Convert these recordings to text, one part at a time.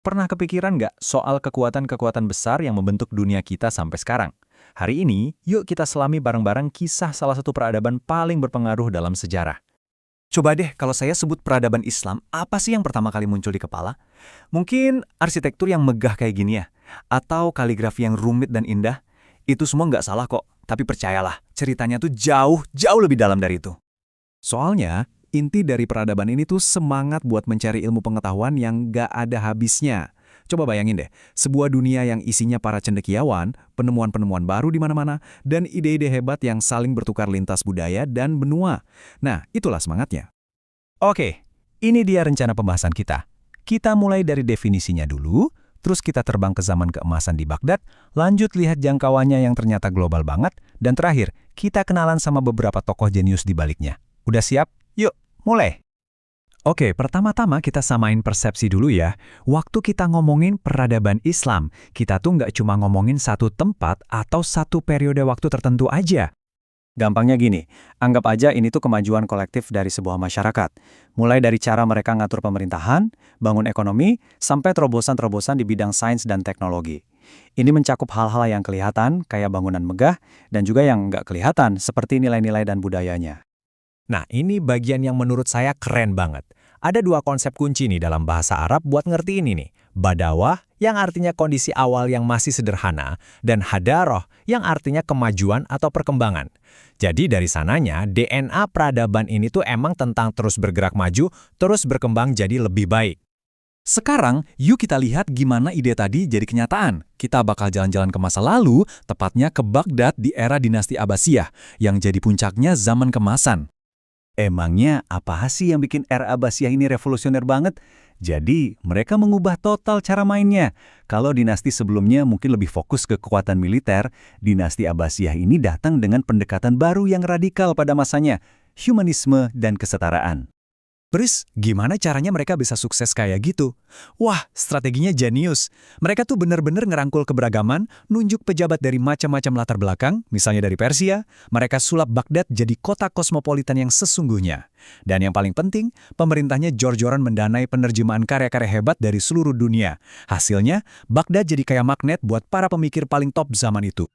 Pernah kepikiran nggak soal kekuatan-kekuatan besar yang membentuk dunia kita sampai sekarang? Hari ini, yuk kita selami bareng-bareng kisah salah satu peradaban paling berpengaruh dalam sejarah. Coba deh kalau saya sebut peradaban Islam, apa sih yang pertama kali muncul di kepala? Mungkin arsitektur yang megah kayak gini ya? Atau kaligrafi yang rumit dan indah? Itu semua nggak salah kok, tapi percayalah, ceritanya tuh jauh lebih dalam dari itu. Soalnya, inti dari peradaban ini tuh semangat buat mencari ilmu pengetahuan yang gak ada habisnya. Coba bayangin deh, sebuah dunia yang isinya para cendekiawan, penemuan-penemuan baru di mana-mana, dan ide-ide hebat yang saling bertukar lintas budaya dan benua. Nah, itulah semangatnya. Oke, ini dia rencana pembahasan kita. Kita mulai dari definisinya dulu, terus kita terbang ke zaman keemasan di Baghdad, lanjut lihat jangkauannya yang ternyata global banget, dan terakhir, kita kenalan sama beberapa tokoh jenius di baliknya. Udah siap? Yuk, mulai! Oke, pertama-tama kita samain persepsi dulu ya. Waktu kita ngomongin peradaban Islam, kita tuh nggak cuma ngomongin satu tempat atau satu periode waktu tertentu aja. Gampangnya gini, anggap aja ini tuh kemajuan kolektif dari sebuah masyarakat. Mulai dari cara mereka ngatur pemerintahan, bangun ekonomi, sampai terobosan-terobosan di bidang sains dan teknologi. Ini mencakup hal-hal yang kelihatan, kayak bangunan megah, dan juga yang nggak kelihatan, seperti nilai-nilai dan budayanya. Nah, ini bagian yang menurut saya keren banget. Ada dua konsep kunci nih dalam bahasa Arab buat ngertiin ini. Badawah, yang artinya kondisi awal yang masih sederhana, dan hadaroh, yang artinya kemajuan atau perkembangan. Jadi dari sananya, DNA peradaban ini tuh emang tentang terus bergerak maju, terus berkembang jadi lebih baik. Sekarang, yuk kita lihat gimana ide tadi jadi kenyataan. Kita bakal jalan-jalan ke masa lalu, tepatnya ke Baghdad di era dinasti Abbasiyah, yang jadi puncaknya zaman kemasan. Emangnya apa sih yang bikin era Abbasiyah ini revolusioner banget? Jadi, mereka mengubah total cara mainnya. Kalau dinasti sebelumnya mungkin lebih fokus ke kekuatan militer, dinasti Abbasiyah ini datang dengan pendekatan baru yang radikal pada masanya, humanisme dan kesetaraan. Terus, gimana caranya mereka bisa sukses kayak gitu? Wah, strateginya jenius. Mereka tuh bener-bener ngerangkul keberagaman, nunjuk pejabat dari macam-macam latar belakang, misalnya dari Persia, mereka sulap Baghdad jadi kota kosmopolitan yang sesungguhnya. Dan yang paling penting, pemerintahnya jor-joran mendanai penerjemahan karya-karya hebat dari seluruh dunia. Hasilnya, Baghdad jadi kayak magnet buat para pemikir paling top zaman itu.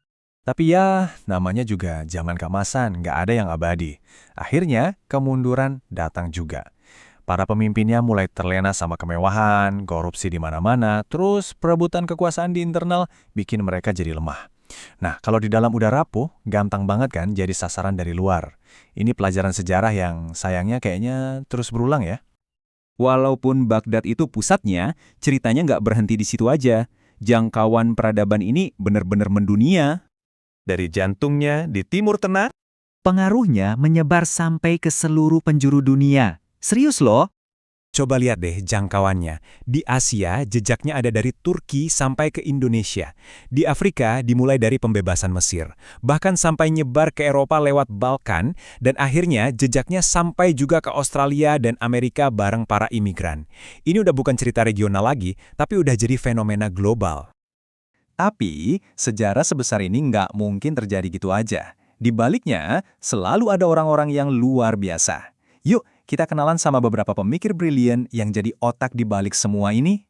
Tapi ya, namanya juga zaman keemasan, nggak ada yang abadi. Akhirnya, kemunduran datang juga. Para pemimpinnya mulai terlena sama kemewahan, korupsi di mana-mana, terus perebutan kekuasaan di internal bikin mereka jadi lemah. Nah, kalau di dalam udah rapuh, gampang banget kan jadi sasaran dari luar. Ini pelajaran sejarah yang sayangnya kayaknya terus berulang ya. Walaupun Baghdad itu pusatnya, ceritanya nggak berhenti di situ aja. Jangkauan peradaban ini benar-benar mendunia. Dari jantungnya di Timur Tengah, Pengaruhnya menyebar sampai ke seluruh penjuru dunia. Serius loh? Coba lihat deh jangkauannya. Di Asia, jejaknya ada dari Turki sampai ke Indonesia. Di Afrika, dimulai dari pembebasan Mesir. Bahkan sampai nyebar ke Eropa lewat Balkan, dan akhirnya jejaknya sampai juga ke Australia dan Amerika bareng para imigran. Ini udah bukan cerita regional lagi, tapi udah jadi fenomena global. tapi sejarah sebesar ini nggak mungkin terjadi gitu aja. Di baliknya, selalu ada orang-orang yang luar biasa. Yuk, kita kenalan sama beberapa pemikir brilian yang jadi otak di balik semua ini.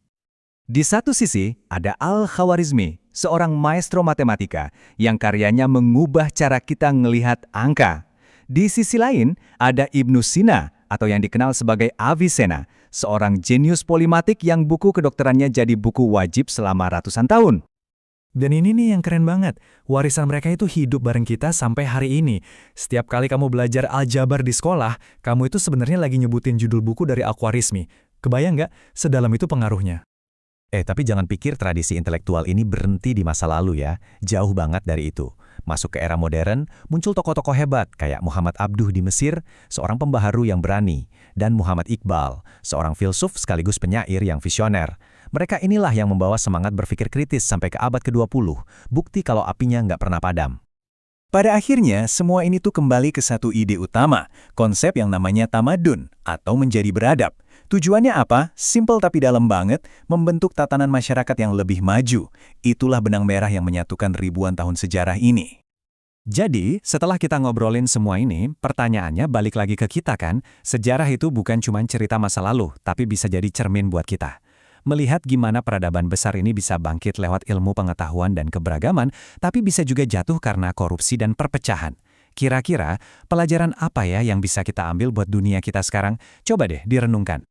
Di satu sisi, ada Al-Khawarizmi, seorang maestro matematika yang karyanya mengubah cara kita ngelihat angka. Di sisi lain, ada Ibnu Sina, atau yang dikenal sebagai Avicenna, seorang jenius polimatik yang buku kedokterannya jadi buku wajib selama ratusan tahun. Dan ini nih yang keren banget. Warisan mereka itu hidup bareng kita sampai hari ini. Setiap kali kamu belajar aljabar di sekolah, kamu itu sebenarnya lagi nyebutin judul buku dari Al-Khwarizmi. Kebayang nggak? Sedalam itu pengaruhnya. Tapi jangan pikir tradisi intelektual ini berhenti di masa lalu ya. Jauh banget dari itu. Masuk ke era modern, muncul tokoh-tokoh hebat kayak Muhammad Abduh di Mesir, seorang pembaharu yang berani, dan Muhammad Iqbal, seorang filsuf sekaligus penyair yang visioner. Mereka inilah yang membawa semangat berpikir kritis sampai ke abad ke-20, bukti kalau apinya nggak pernah padam. Pada akhirnya, semua ini tuh kembali ke satu ide utama, konsep yang namanya tamadun, atau menjadi beradab. Tujuannya apa? Simple tapi dalam banget, membentuk tatanan masyarakat yang lebih maju. Itulah benang merah yang menyatukan ribuan tahun sejarah ini. Jadi, setelah kita ngobrolin semua ini, pertanyaannya balik lagi ke kita kan, sejarah itu bukan cuma cerita masa lalu, tapi bisa jadi cermin buat kita. Melihat gimana peradaban besar ini bisa bangkit lewat ilmu pengetahuan dan keberagaman, tapi bisa juga jatuh karena korupsi dan perpecahan. Kira-kira pelajaran apa ya yang bisa kita ambil buat dunia kita sekarang? Coba deh direnungkan.